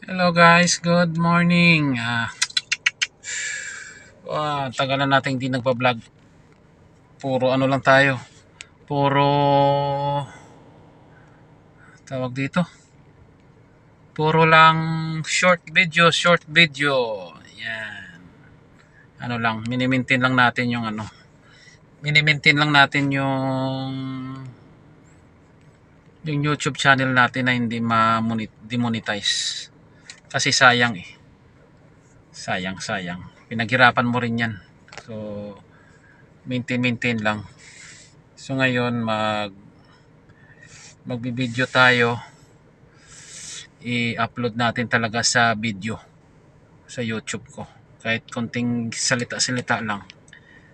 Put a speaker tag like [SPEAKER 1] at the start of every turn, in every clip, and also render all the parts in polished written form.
[SPEAKER 1] Hello guys, good morning. Tagal na natin hindi nagpa-vlog. Puro ano lang tayo. Puro tawag dito. Puro lang short video. Yan. Ano lang, mini-maintain lang natin yung ano. Mini-maintain lang natin yung YouTube channel natin na hindi ma-demonetize. Kasi sayang eh. Sayang. Pinaghirapan mo rin 'yan. So, maintain lang. So ngayon magbibideo tayo, i-upload natin talaga sa video sa YouTube ko. Kahit konting salita-salita lang.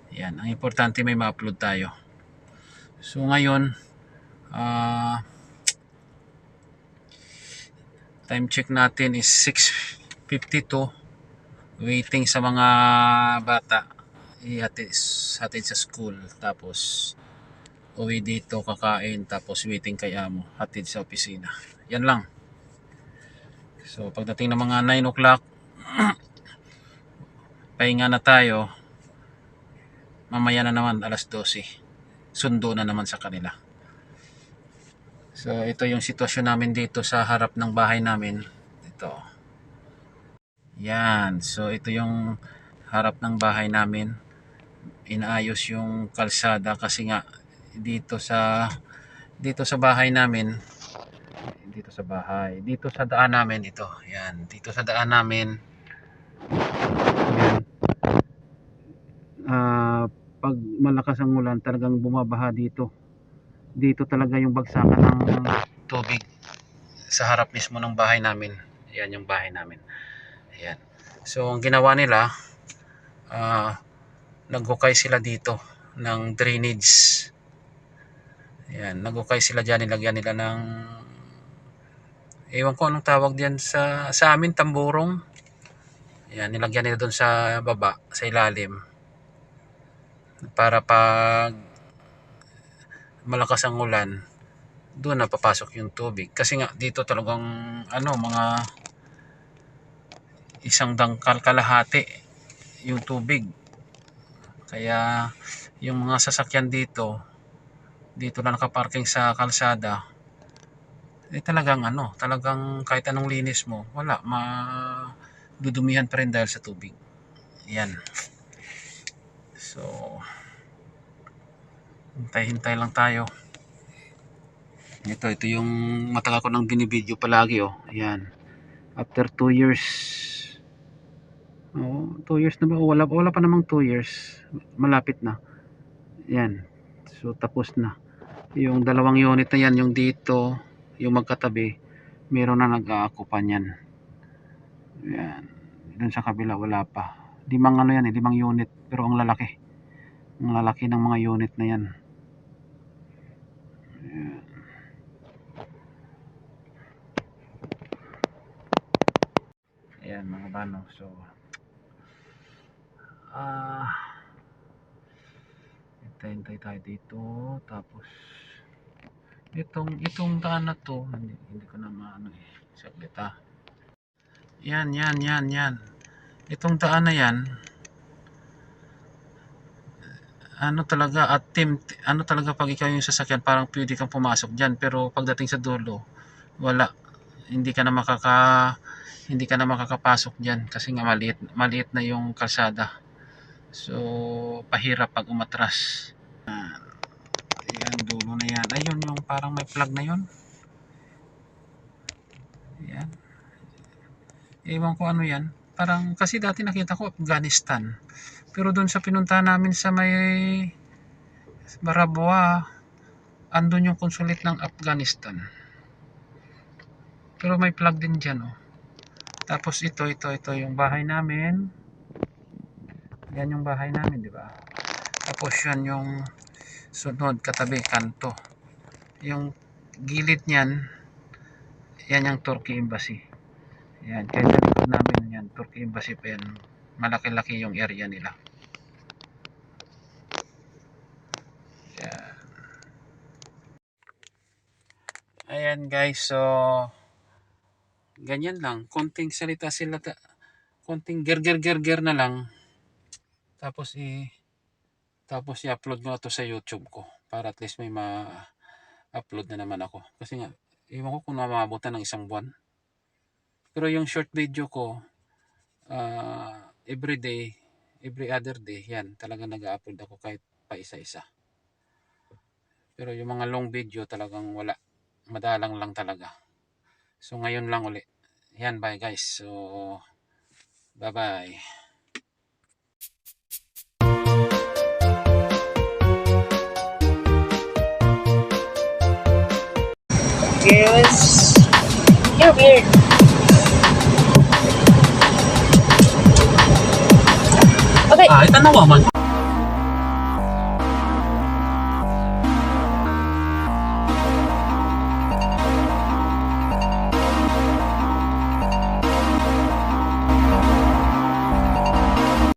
[SPEAKER 1] Yan, ang importante may ma-upload tayo. So ngayon, time check natin is 6:52. Waiting sa mga bata hatid sa school, tapos uwi dito, kakain, tapos waiting kay amo, hatid sa opisina. Yan lang. So pagdating ng mga 9 o'clock, pahinga na tayo. Mamaya na naman alas 12, sundo na naman sa kanila. So ito yung sitwasyon namin dito sa harap ng bahay namin. Ito. Yan. So ito yung harap ng bahay namin. Inaayos yung kalsada kasi nga dito sa bahay namin, dito sa daan namin ito. Yan, dito sa daan namin. Yan. Pag malakas ang ulan, talagang bumabaha dito. Dito talaga yung bagsakan ng tubig sa harap mismo ng bahay namin. Yan yung bahay namin. Ayan. So ang ginawa nila, naghukay sila dito ng drainage. Ayan, naghukay sila dyan, nilagyan nila ng, ewan ko anong tawag diyan sa amin, tamburong. Ayan, nilagyan nila doon sa baba, sa ilalim, para pag malakas ang ulan, doon na papasok yung tubig. Kasi nga dito talagang mga isang dangkal kalahati yung tubig. Kaya yung mga sasakyan dito na nakaparking sa kalsada, talagang kahit anong linis mo, wala, dudumihan pa rin dahil sa tubig. Yan. So hintay lang tayo. Ito yung matagal ko nang binibideo palagi, oh. Ayan. After 2 years. Oh, 2 years na ba? Wala pa namang 2 years. Malapit na. Yan. So tapos na. Yung dalawang unit na yan, yung dito, yung magkatabi, meron na nag-aakupa niyan. Yan. Doon sa kabila wala pa. Limang unit, pero ang lalaki. Ang lalaki ng mga unit na yan. Yan. Ayan mga bano. So hintay tayo dito. Tapos itong daan na to, hindi ko na maano eh. Saglit ah. Yan. Itong daan na yan, talaga pag ikaw yung sasakyan, parang pwede kang pumasok diyan, pero pagdating sa dulo, wala. Hindi ka na makakapasok diyan kasi nga maliit na yung kalsada. So pahirap pag umatras. Ayan, dulo na yan. Ayun yung parang may flag na yun. Ayan. Ewan ko ano yan. Parang kasi dati nakita ko Afghanistan. Pero doon sa pinuntahan namin sa may Baraboa, andun yung consulate ng Afghanistan. Pero may flag din dyan, oh. Tapos ito yung bahay namin. Yan yung bahay namin, di ba? Tapos yan yung sunod katabi kanto. Yung gilid niyan, yan yung Turkey Embassy. Yan, kaya likod namin yan, Turkey Embassy pa yan. Malaki-laki yung area nila. Yan. Ayan guys, so Ganyan lang, konting salita sila, konting ger na lang. Tapos i-upload ko na to sa YouTube ko para at least may ma-upload na naman ako. Kasi nga, iwan ko kung mamabutan ng 1 buwan. Pero yung short video ko, every day, every other day, yan, talaga nag-upload ako kahit pa isa-isa. Pero yung mga long video talagang wala. Madalang lang talaga. So ngayon lang uli. Yan, bye guys. So, bye-bye.
[SPEAKER 2] Yes. You're weird. Okay.
[SPEAKER 1] Ito nawa man.